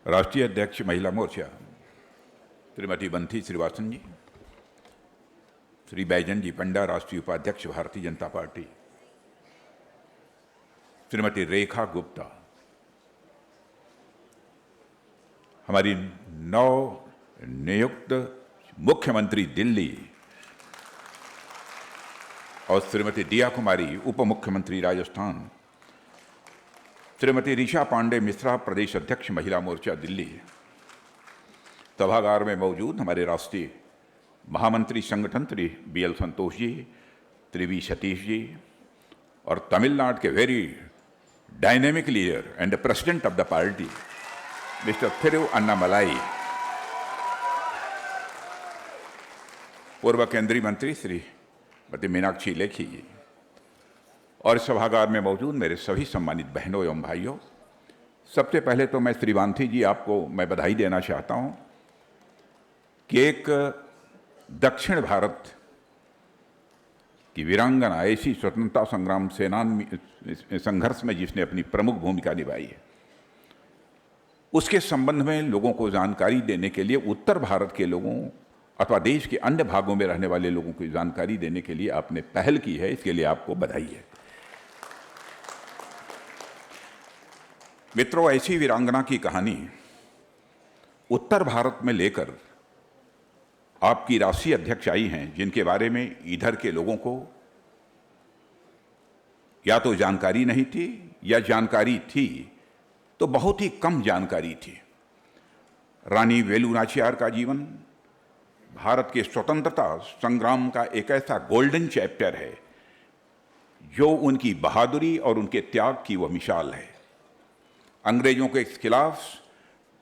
राष्ट्रीय अध्यक्ष महिला मोर्चा श्रीमती बंथी श्रीवास्तव जी, श्री बैजन जी पंडा राष्ट्रीय उपाध्यक्ष भारतीय जनता पार्टी, श्रीमती रेखा गुप्ता, हमारी नव नियुक्त मुख्यमंत्री दिल्ली और श्रीमती दिया कुमारी उप मुख्यमंत्री राजस्थान, श्रीमती ऋषा पांडे मिश्रा प्रदेश अध्यक्ष महिला मोर्चा दिल्ली, सभागार में मौजूद हमारे राष्ट्रीय महामंत्री संगठन श्री BL संतोष जी, श्री V सतीश जी और तमिलनाडु के very dynamic leader and president of the party mister Thiru Annamalai, पूर्व केंद्रीय मंत्री श्रीमती मीनाक्षी लेखी जी और सभागार में मौजूद मेरे सभी सम्मानित बहनों एवं भाइयों, सबसे पहले तो मैं श्री बांथी जी आपको मैं बधाई देना चाहता हूं कि एक दक्षिण भारत की वीरांगना ऐसी स्वतंत्रता संग्राम सेनानी संघर्ष में जिसने अपनी प्रमुख भूमिका निभाई है, उसके संबंध में लोगों को जानकारी देने के लिए उत्तर भारत के लोगों अथवा देश के अन्य भागों में रहने वाले लोगों को जानकारी देने के लिए आपने पहल की है, इसके लिए आपको बधाई है। मित्रों, ऐसी वीरांगना की कहानी उत्तर भारत में लेकर आपकी राष्ट्रीय अध्यक्ष आई हैं, जिनके बारे में इधर के लोगों को या तो जानकारी नहीं थी या जानकारी थी तो बहुत ही कम जानकारी थी। रानी वेलु नाचियार का जीवन भारत के स्वतंत्रता संग्राम का एक ऐसा गोल्डन चैप्टर है जो उनकी बहादुरी और उनके त्याग की वह मिसाल है। अंग्रेजों के खिलाफ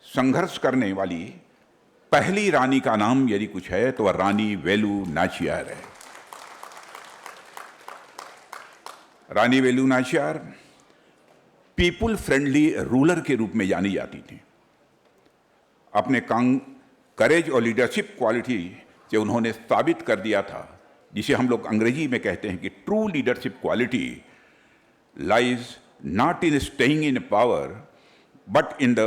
संघर्ष करने वाली पहली रानी का नाम यदि कुछ है तो वह रानी वेलु नाचियार है। Rani Velu Nachiyar people friendly ruler के रूप में जानी जाती थी। अपने करेज और लीडरशिप क्वालिटी से उन्होंने साबित कर दिया था, जिसे हम लोग अंग्रेजी में कहते हैं कि true leadership quality lies not in staying in power but in the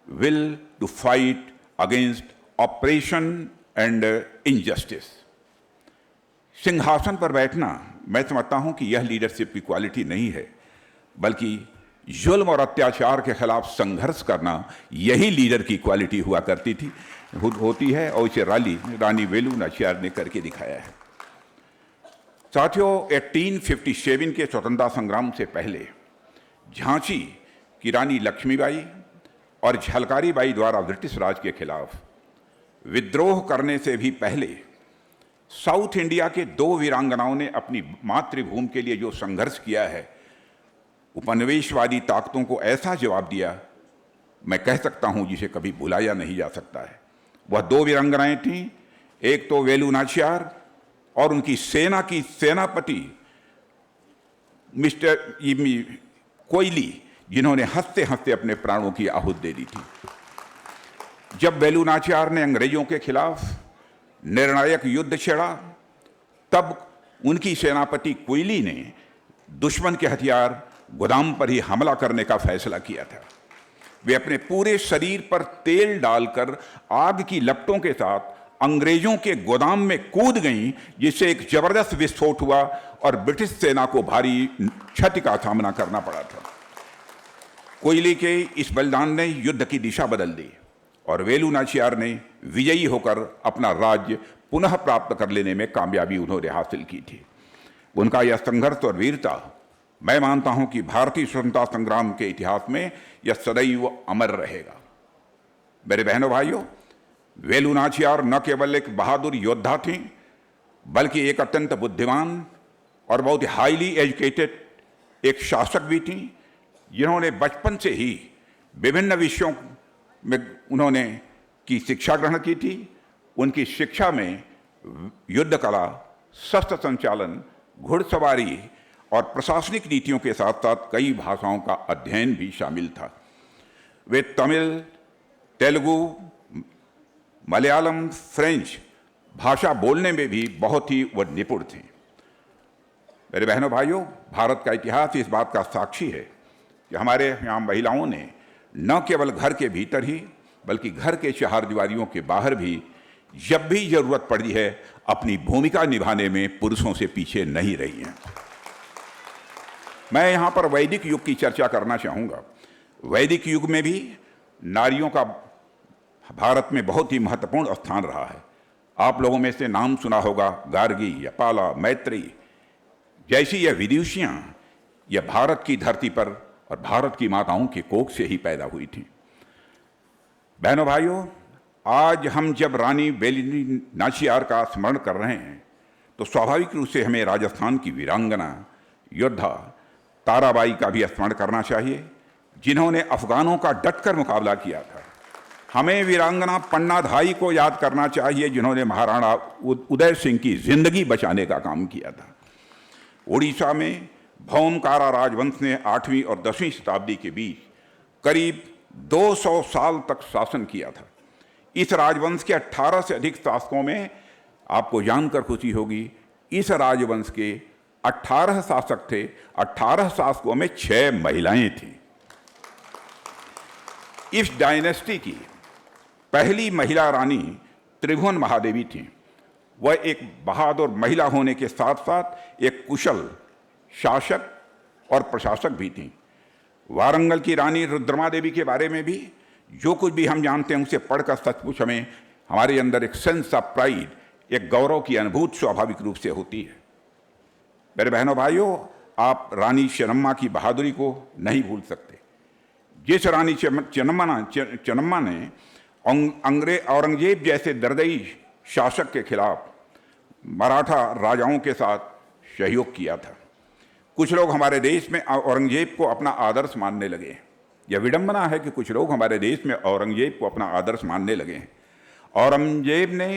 will to fight against oppression and injustice। सिंहासन पर बैठना मैं समझता हूं कि यह लीडरशिप की क्वालिटी नहीं है, बल्कि जुल्म और अत्याचार के खिलाफ संघर्ष करना यही लीडर की क्वालिटी हुआ करती थी होती है, और इसे रानी वेलु नाचियार ने करके दिखाया है। साथियों, 1857 के स्वतंत्रता संग्राम से पहले झांसी की रानी लक्ष्मीबाई और झलकारी बाई द्वारा ब्रिटिश राज के खिलाफ विद्रोह करने से भी पहले साउथ इंडिया के दो वीरांगनाओं ने अपनी मातृभूमि के लिए जो संघर्ष किया है, उपनिवेशवादी ताकतों को ऐसा जवाब दिया, मैं कह सकता हूं जिसे कभी भुलाया नहीं जा सकता है। वह दो वीरांगनाएं थीं, एक तो वेलु नाचियार और उनकी सेना की सेनापति मिस्टर कोयली, जिन्होंने हंसते हंसते अपने प्राणों की आहुति दे दी थी। जब वेलु नाचियार ने अंग्रेजों के खिलाफ निर्णायक युद्ध छेड़ा, तब उनकी सेनापति कोयली ने दुश्मन के हथियार गोदाम पर ही हमला करने का फैसला किया था। वे अपने पूरे शरीर पर तेल डालकर आग की लपटों के साथ अंग्रेजों के गोदाम में कूद गईं, जिससे एक जबरदस्त विस्फोट हुआ और ब्रिटिश सेना को भारी क्षति का सामना करना पड़ा था। कोयली के इस बलिदान ने युद्ध की दिशा बदल दी और वेलु नाचियार ने विजयी होकर अपना राज्य पुनः प्राप्त कर लेने में कामयाबी उन्होंने हासिल की थी। उनका यह संघर्ष और वीरता, मैं मानता हूं कि भारतीय स्वतंत्रता संग्राम के इतिहास में यह सदैव अमर रहेगा। मेरे बहनों भाइयों, वेलु नाचियार न केवल एक बहादुर योद्धा थीं, बल्कि एक अत्यंत बुद्धिमान और बहुत हाईली एजुकेटेड एक शासक भी थीं, जिन्होंने बचपन से ही विभिन्न विषयों में उन्होंने की शिक्षा ग्रहण की थी। उनकी शिक्षा में युद्ध कला, शस्त्र संचालन, घुड़सवारी और प्रशासनिक नीतियों के साथ साथ कई भाषाओं का अध्ययन भी शामिल था। वे तमिल, तेलुगु, मलयालम, फ्रेंच भाषा बोलने में भी बहुत ही वह निपुण थे। मेरे बहनों भाइयों, भारत का इतिहास इस बात का साक्षी है कि हमारे यहाँ महिलाओं ने न केवल घर के भीतर ही बल्कि घर के चारदीवारियों के बाहर भी जब भी जरूरत पड़ी है अपनी भूमिका निभाने में पुरुषों से पीछे नहीं रही हैं। मैं यहाँ पर वैदिक युग की चर्चा करना चाहूँगा। वैदिक युग में भी नारियों का भारत में बहुत ही महत्वपूर्ण स्थान रहा है। आप लोगों में से नाम सुना होगा गार्गी या पाला, मैत्री जैसी यह विदुषियाँ यह भारत की धरती पर और भारत की माताओं के कोख से ही पैदा हुई थी। बहनों भाइयों, आज हम जब रानी वेलू नाचियार का स्मरण कर रहे हैं तो स्वाभाविक रूप से हमें राजस्थान की वीरांगना योद्धा ताराबाई का भी स्मरण करना चाहिए, जिन्होंने अफगानों का डटकर मुकाबला किया था। हमें वीरांगना पन्नाधाई को याद करना चाहिए, जिन्होंने महाराणा उदय सिंह की जिंदगी बचाने का काम किया था। उड़ीसा में भौमकारा राजवंश ने 8वीं और 10वीं शताब्दी के बीच करीब 200 साल तक शासन किया था। इस राजवंश के 18 से अधिक शासकों में आपको जानकर खुशी होगी, इस राजवंश के 18 शासक थे, 18 शासकों में 6 महिलाएं थीं। इस डायनेस्टी की पहली महिला रानी त्रिभुवन महादेवी थीं। वह एक बहादुर महिला होने के साथ साथ एक कुशल शासक और प्रशासक भी थीं। वारंगल की रानी रुद्रमादेवी के बारे में भी जो कुछ भी हम जानते हैं उसे पढ़कर सचमुच हमें हमारे अंदर एक सेंस ऑफ प्राइड, एक गौरव की अनुभूति स्वाभाविक रूप से होती है। मेरे बहनों भाइयों, आप रानी चेन्नम्मा की बहादुरी को नहीं भूल सकते। जिस रानी चेन्नम्मा ने औरंगजेब जैसे दर्दई शासक के खिलाफ मराठा राजाओं के साथ सहयोग किया था। कुछ लोग हमारे देश में औरंगजेब को अपना आदर्श मानने लगे। यह विडंबना है कि कुछ लोग हमारे देश में औरंगजेब को अपना आदर्श मानने लगे हैं। औरंगजेब ने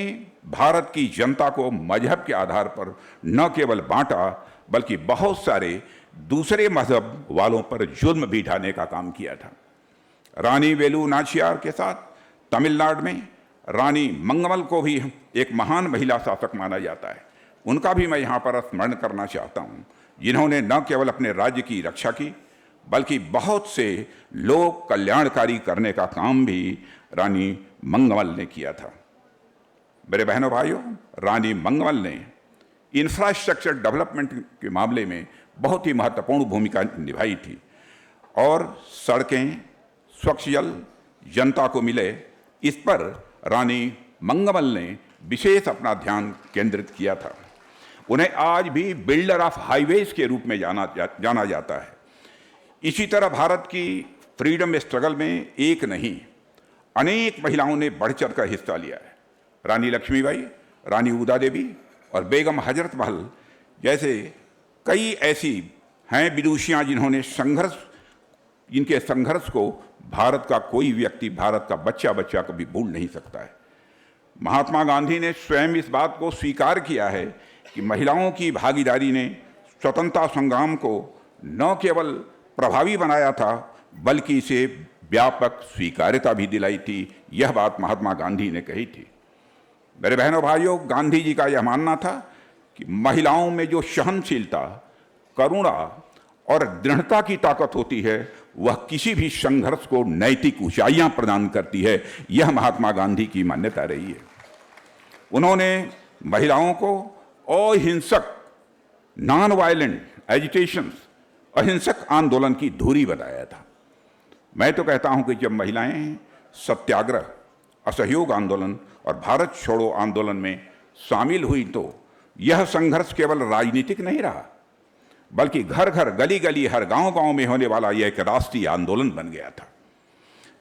भारत की जनता को मजहब के आधार पर न केवल बांटा बल्कि बहुत सारे दूसरे मजहब वालों पर जुल्म भी ढाने का काम किया था। रानी वेलू नाचियार के साथ तमिलनाडु में रानी मंगमल को भी एक महान महिला शासक माना जाता है। उनका भी मैं यहाँ पर स्मरण करना चाहता हूँ, जिन्होंने न केवल अपने राज्य की रक्षा की बल्कि बहुत से लोक कल्याणकारी करने का काम भी रानी मंगमल ने किया था। मेरे बहनों भाइयों, रानी मंगमल ने इंफ्रास्ट्रक्चर डेवलपमेंट के मामले में बहुत ही महत्वपूर्ण भूमिका निभाई थी और सड़कें, स्वच्छ जल जनता को मिले, इस पर रानी मंगमल ने विशेष अपना ध्यान केंद्रित किया था। उन्हें आज भी बिल्डर ऑफ हाईवेज के रूप में जाना जाता है। इसी तरह भारत की फ्रीडम स्ट्रगल में एक नहीं अनेक महिलाओं ने बढ़ चढ़ कर हिस्सा लिया है। रानी लक्ष्मीबाई, रानी उदा देवी और बेगम हजरत महल जैसे कई ऐसी हैं विदुषियाँ जिन्होंने इनके संघर्ष को भारत का कोई व्यक्ति, भारत का बच्चा कभी भूल नहीं सकता है। महात्मा गांधी ने स्वयं इस बात को स्वीकार किया है कि महिलाओं की भागीदारी ने स्वतंत्रता संग्राम को न केवल प्रभावी बनाया था बल्कि इसे व्यापक स्वीकार्यता भी दिलाई थी। यह बात महात्मा गांधी ने कही थी। मेरे बहनों भाइयों, गांधी जी का यह मानना था कि महिलाओं में जो सहनशीलता, करुणा और दृढ़ता की ताकत होती है वह किसी भी संघर्ष को नैतिक ऊंचाइयां प्रदान करती है। यह महात्मा गांधी की मान्यता रही है। उन्होंने महिलाओं को अहिंसक, नॉन वायलेंट एजिटेशंस, अहिंसक आंदोलन की धुरी बताया था। मैं तो कहता हूं कि जब महिलाएं सत्याग्रह, असहयोग आंदोलन और भारत छोड़ो आंदोलन में शामिल हुई तो यह संघर्ष केवल राजनीतिक नहीं रहा बल्कि घर घर, गली गली, हर गांव गांव में होने वाला यह एक राष्ट्रीय आंदोलन बन गया था।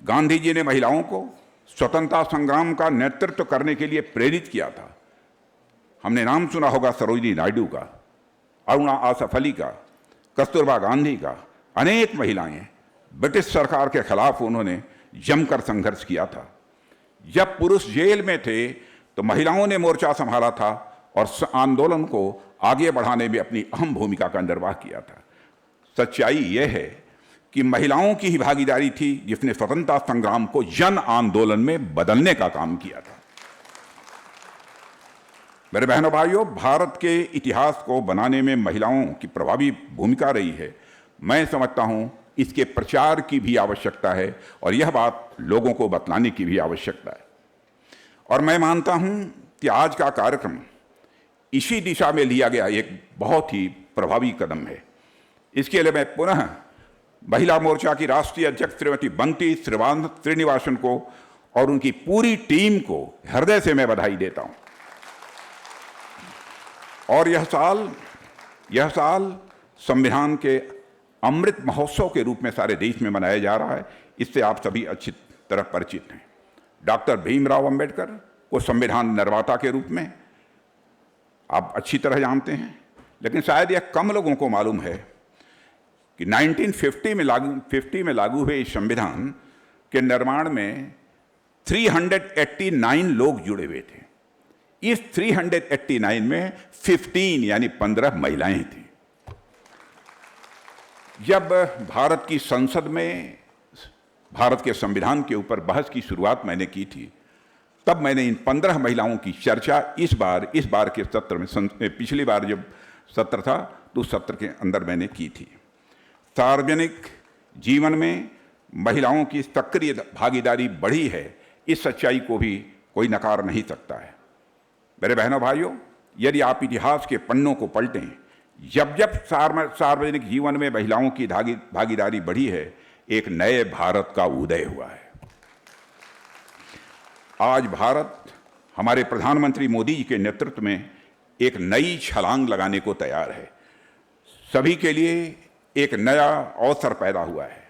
गांधी जी ने महिलाओं को स्वतंत्रता संग्राम का नेतृत्व करने के लिए प्रेरित किया था। हमने नाम सुना होगा सरोजिनी नायडू का, अरुणा आसफ अली का, कस्तूरबा गांधी का। अनेक महिलाएं ब्रिटिश सरकार के खिलाफ उन्होंने जमकर संघर्ष किया था। जब पुरुष जेल में थे तो महिलाओं ने मोर्चा संभाला था और आंदोलन को आगे बढ़ाने में अपनी अहम भूमिका का निर्वाह किया था। सच्चाई यह है कि महिलाओं की ही भागीदारी थी जिसने स्वतंत्रता संग्राम को जन आंदोलन में बदलने का काम किया था। मेरे बहनों भाइयों, भारत के इतिहास को बनाने में महिलाओं की प्रभावी भूमिका रही है। मैं समझता हूं इसके प्रचार की भी आवश्यकता है और यह बात लोगों को बतलाने की भी आवश्यकता है। और मैं मानता हूं कि आज का कार्यक्रम इसी दिशा में लिया गया एक बहुत ही प्रभावी कदम है। इसके लिए मैं पुनः महिला मोर्चा की राष्ट्रीय अध्यक्ष श्रीमती बंटी श्रीनिवासन को और उनकी पूरी टीम को हृदय से मैं बधाई देता हूं। और यह साल संविधान के अमृत महोत्सव के रूप में सारे देश में मनाया जा रहा है। इससे आप सभी अच्छी तरह परिचित हैं। डॉक्टर भीमराव अंबेडकर को संविधान निर्माता के रूप में आप अच्छी तरह जानते हैं, लेकिन शायद यह कम लोगों को मालूम है कि 1950 में लागू हुए इस संविधान के निर्माण में 389 लोग जुड़े हुए थे। इस 389 में 15 महिलाएं थीं। जब भारत की संसद में भारत के संविधान के ऊपर बहस की शुरुआत मैंने की थी, तब मैंने इन 15 महिलाओं की चर्चा इस बार के सत्र में, पिछली बार जब सत्र था तो उस सत्र के अंदर मैंने की थी। सार्वजनिक जीवन में महिलाओं की सक्रिय भागीदारी बढ़ी है, इस सच्चाई को भी कोई नकार नहीं सकता है। मेरे बहनों भाइयों, यदि आप इतिहास के पन्नों को पलटें, जब सार्वजनिक जीवन में महिलाओं की भागीदारी बढ़ी है, एक नए भारत का उदय हुआ है। आज भारत हमारे प्रधानमंत्री मोदी जी के नेतृत्व में एक नई छलांग लगाने को तैयार है। सभी के लिए एक नया अवसर पैदा हुआ है।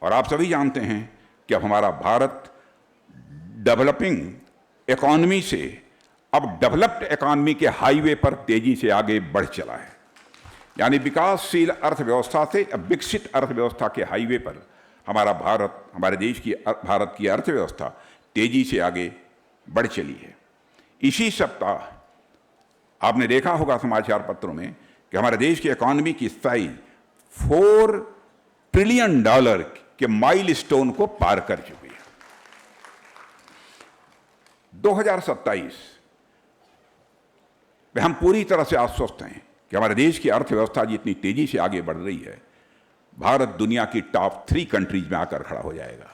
और आप सभी जानते हैं कि अब हमारा भारत डेवलपिंग इकॉनमी से अब डेवलप्ड इकॉनमी के हाईवे पर तेजी से आगे बढ़ चला है। यानी विकासशील अर्थव्यवस्था से अब विकसित अर्थव्यवस्था के हाईवे पर हमारे देश की भारत की अर्थव्यवस्था तेजी से आगे बढ़ चली है। इसी सप्ताह आपने देखा होगा समाचार पत्रों में कि हमारे देश की इकॉनमी की साइज $4 ट्रिलियन के माइलस्टोन को पार कर चुकी है। 2027 में हम पूरी तरह से आश्वस्त हैं कि हमारे देश की अर्थव्यवस्था जितनी तेजी से आगे बढ़ रही है, भारत दुनिया की टॉप 3 कंट्रीज में आकर खड़ा हो जाएगा।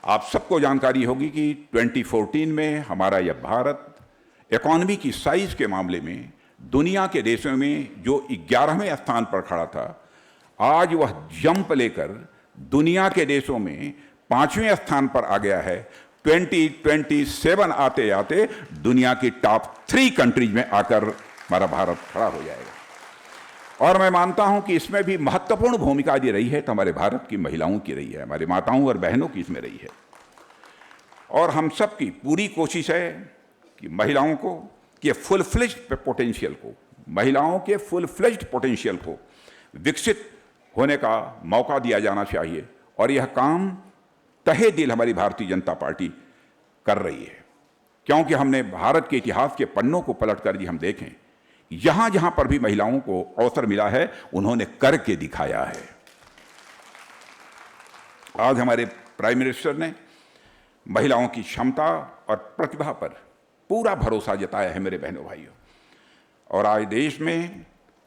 आप सबको जानकारी होगी कि 2014 में हमारा यह भारत इकॉनमी की साइज के मामले में दुनिया के देशों में जो 11वें स्थान पर खड़ा था, आज वह जंप लेकर दुनिया के देशों में 5वें स्थान पर आ गया है। 2027 आते आते दुनिया की टॉप 3 कंट्रीज में आकर हमारा भारत खड़ा हो जाएगा। और मैं मानता हूं कि इसमें भी महत्वपूर्ण भूमिका जो रही है तो हमारे भारत की महिलाओं की रही है, हमारी माताओं और बहनों की इसमें रही है। और हम सब की पूरी कोशिश है कि महिलाओं को के फुल फ्लेज्ड पोटेंशियल को विकसित होने का मौका दिया जाना चाहिए। और यह काम तहे दिल हमारी भारतीय जनता पार्टी कर रही है, क्योंकि हमने भारत के इतिहास के पन्नों को पलटकर हम देखें, जहां जहां पर भी महिलाओं को अवसर मिला है उन्होंने करके दिखाया है। आज हमारे प्राइम मिनिस्टर ने महिलाओं की क्षमता और प्रतिभा पर पूरा भरोसा जताया है मेरे बहनों भाइयों। और आज देश में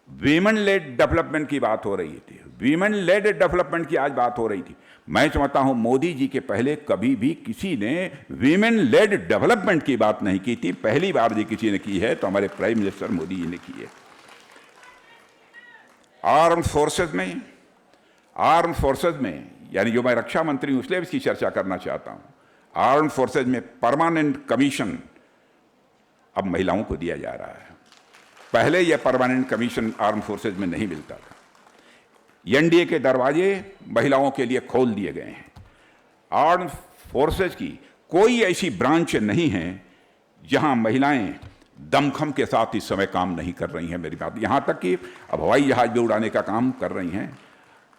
वीमेन लेड डेवलपमेंट की बात हो रही थी, वीमेन लेड डेवलपमेंट की आज बात हो रही थी। मैं समझता हूं मोदी जी के पहले कभी भी किसी ने वीमेन लेड डेवलपमेंट की बात नहीं की थी। पहली बार जी किसी ने की है तो हमारे प्राइम मिनिस्टर मोदी जी ने की है। आर्म फोर्सेज में यानी जो मैं रक्षा मंत्री हूं इसलिए इसकी चर्चा करना चाहता हूं, आर्म फोर्सेज में परमानेंट कमीशन अब महिलाओं को दिया जा रहा है। पहले यह परमानेंट कमीशन आर्म फोर्सेज में नहीं मिलता था। एनडीए के दरवाजे महिलाओं के लिए खोल दिए गए हैं। आर्म फोर्सेज की कोई ऐसी ब्रांच नहीं है जहां महिलाएं दमखम के साथ इस समय काम नहीं कर रही हैं। मेरी बात यहां तक कि अब हवाई जहाज भी उड़ाने का काम कर रही हैं,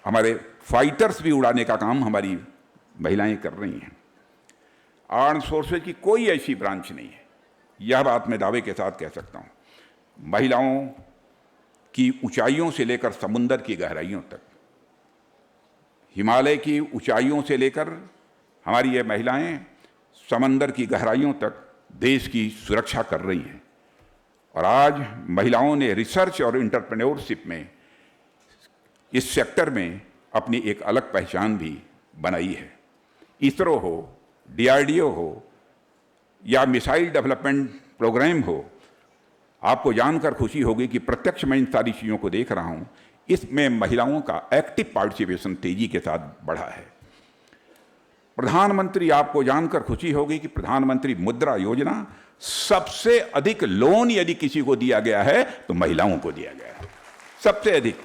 हमारे फाइटर्स भी उड़ाने का काम हमारी महिलाएं कर रही हैं। आर्म फोर्सेज की कोई ऐसी ब्रांच नहीं है, यह बात मैं दावे के साथ कह सकता हूं। महिलाओं की ऊंचाइयों से लेकर समुंदर की गहराइयों तक, हिमालय की ऊंचाइयों से लेकर हमारी ये महिलाएं समंदर की गहराइयों तक देश की सुरक्षा कर रही हैं। और आज महिलाओं ने रिसर्च और एंटरप्रेन्योरशिप में इस सेक्टर में अपनी एक अलग पहचान भी बनाई है। इसरो हो, DRDO हो या मिसाइल डेवलपमेंट प्रोग्राम हो, आपको जानकर खुशी होगी कि प्रत्यक्ष मैं इन सारी चीज़ों को देख रहा हूं, इसमें महिलाओं का एक्टिव पार्टिसिपेशन तेजी के साथ बढ़ा है। प्रधानमंत्री, आपको जानकर खुशी होगी कि प्रधानमंत्री मुद्रा योजना, सबसे अधिक लोन यदि किसी को दिया गया है तो महिलाओं को दिया गया है। सबसे अधिक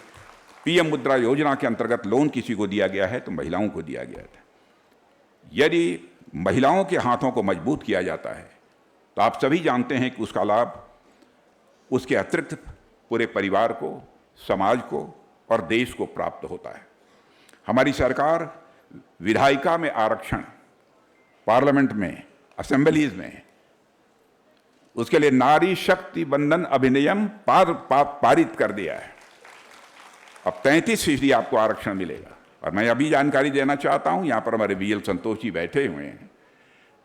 PM मुद्रा योजना के अंतर्गत लोन किसी को दिया गया है तो महिलाओं को दिया गया था। यदि महिलाओं के हाथों को मजबूत किया जाता है तो आप सभी जानते हैं कि उसका लाभ उसके अतिरिक्त पूरे परिवार को, समाज को और देश को प्राप्त होता है। हमारी सरकार विधायिका में आरक्षण, पार्लियामेंट में, असेंबलीज में, उसके लिए नारी शक्ति बंधन अधिनियम पारित कर दिया है। अब 33% आपको आरक्षण मिलेगा। और मैं अभी जानकारी देना चाहता हूं, यहां पर हमारे BL संतोष जी बैठे हुए हैं।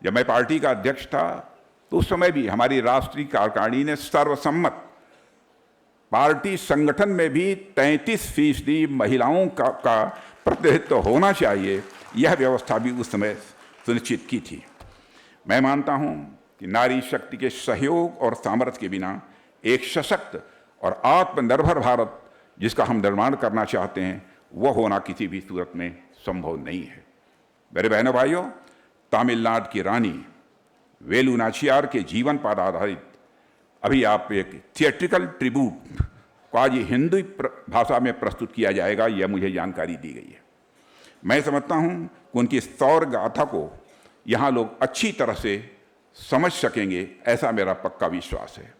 जब मैं पार्टी का अध्यक्ष था तो उस समय भी हमारी राष्ट्रीय कार्यकारिणी ने सर्वसम्मत, पार्टी संगठन में भी 33% महिलाओं का प्रतिनिधित्व होना चाहिए, यह व्यवस्था भी उस समय सुनिश्चित की थी। मैं मानता हूं कि नारी शक्ति के सहयोग और सामर्थ्य के बिना एक सशक्त और आत्मनिर्भर भारत जिसका हम निर्माण करना चाहते हैं, वह होना किसी भी सूरत में संभव नहीं है। मेरे बहनों भाइयों, तमिलनाडु की रानी वेलु नाचियार के जीवन पर आधारित अभी आप एक थिएट्रिकल ट्रिब्यूट को आज हिंदी भाषा में प्रस्तुत किया जाएगा, यह मुझे जानकारी दी गई है। मैं समझता हूं कि उनकी सौर गाथा को यहाँ लोग अच्छी तरह से समझ सकेंगे, ऐसा मेरा पक्का विश्वास है।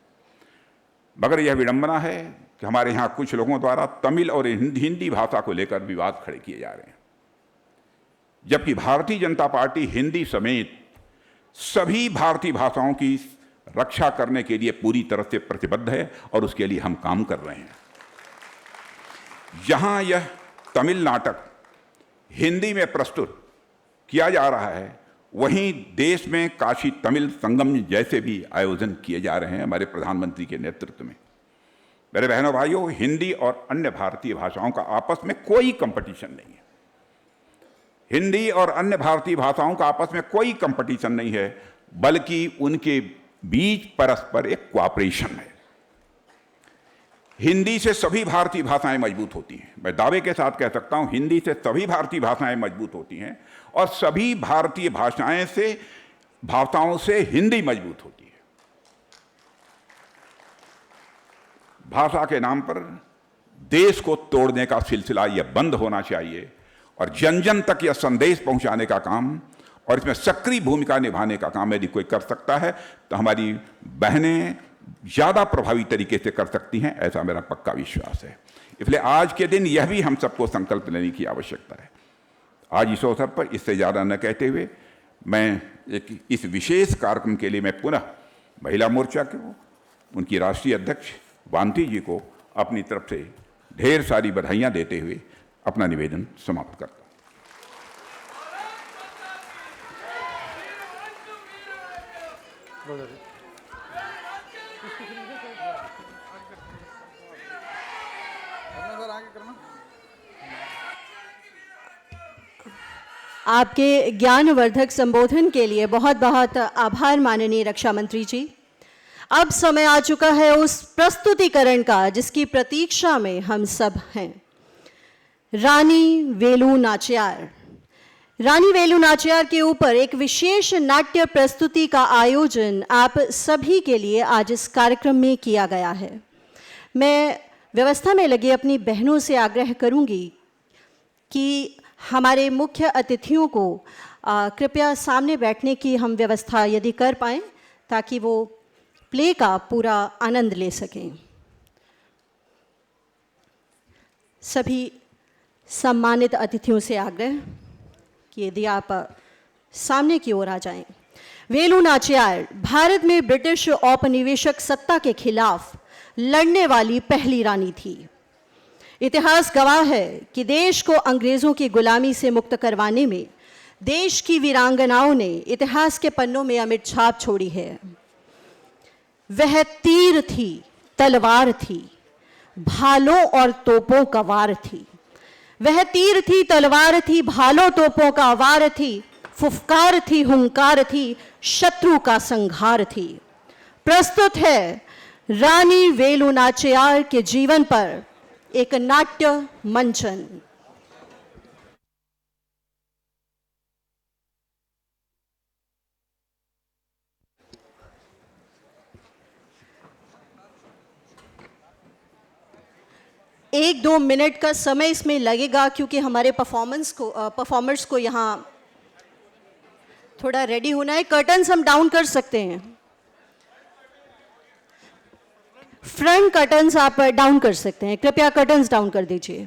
मगर यह विडंबना है कि हमारे यहाँ कुछ लोगों द्वारा तमिल और हिंदी भाषा को लेकर विवाद खड़े किए जा रहे हैं, जबकि भारतीय जनता पार्टी हिंदी समेत सभी भारतीय भाषाओं की रक्षा करने के लिए पूरी तरह से प्रतिबद्ध है और उसके लिए हम काम कर रहे हैं। जहां यह तमिल नाटक हिंदी में प्रस्तुत किया जा रहा है, वहीं देश में काशी तमिल संगम जैसे भी आयोजन किए जा रहे हैं हमारे प्रधानमंत्री के नेतृत्व में। मेरे बहनों भाइयों, हिंदी और अन्य भारतीय भाषाओं का आपस में कोई कंपटीशन नहीं है। हिंदी और अन्य भारतीय भाषाओं का आपस में कोई कंपटीशन नहीं है, बल्कि उनके बीच परस्पर एक कोऑपरेशन है। हिंदी से सभी भारतीय भाषाएं मजबूत होती हैं। मैं दावे के साथ कह सकता हूं, हिंदी से सभी भारतीय भाषाएं मजबूत होती हैं और सभी भारतीय भाषाओं से हिंदी मजबूत होती है। भाषा के नाम पर देश को तोड़ने का सिलसिला यह बंद होना चाहिए और जन जन तक यह संदेश पहुंचाने का काम और इसमें सक्रिय भूमिका निभाने का काम यदि कोई कर सकता है तो हमारी बहनें ज़्यादा प्रभावी तरीके से कर सकती हैं, ऐसा मेरा पक्का विश्वास है। इसलिए आज के दिन यह भी हम सबको संकल्प लेने की आवश्यकता है। आज इस अवसर पर इससे ज़्यादा न कहते हुए मैं इस विशेष कार्यक्रम के लिए मैं पुनः महिला मोर्चा को, उनकी राष्ट्रीय अध्यक्ष वांती जी को अपनी तरफ से ढेर सारी बधाइयाँ देते हुए अपना निवेदन समाप्त करता हूँ। आपके ज्ञानवर्धक संबोधन के लिए बहुत बहुत आभार माननीय रक्षा मंत्री जी। अब समय आ चुका है उस प्रस्तुतिकरण का जिसकी प्रतीक्षा में हम सब हैं। रानी वेलु नाचियार। रानी वेलु नाचियार के ऊपर एक विशेष नाट्य प्रस्तुति का आयोजन आप सभी के लिए आज इस कार्यक्रम में किया गया है। मैं व्यवस्था में लगी अपनी बहनों से आग्रह करूंगी कि हमारे मुख्य अतिथियों को कृपया सामने बैठने की हम व्यवस्था यदि कर पाएं ताकि वो प्ले का पूरा आनंद ले सकें। सभी सम्मानित अतिथियों से आग्रह कि यदि आप सामने की ओर आ जाएं। वेलु नाचियार भारत में ब्रिटिश औपनिवेशिक सत्ता के खिलाफ लड़ने वाली पहली रानी थी। इतिहास गवाह है कि देश को अंग्रेजों की गुलामी से मुक्त करवाने में देश की वीरांगनाओं ने इतिहास के पन्नों में अमिट छाप छोड़ी है। वह तीर थी, तलवार थी, भालों और तोपों का वार थी। वह तीर थी, तलवार थी, भालों तोपों का वार थी, फुफकार थी, हुंकार थी, शत्रु का संहार थी। प्रस्तुत है रानी वेलु नाचियार के जीवन पर एक नाट्य मंचन। एक दो मिनट का समय इसमें लगेगा क्योंकि हमारे परफॉर्मर्स को यहाँ थोड़ा रेडी होना है। कर्टन्स हम डाउन कर सकते हैं, फ्रंट कर्टन्स आप डाउन कर सकते हैं, कृपया कर्टन्स डाउन कर दीजिए।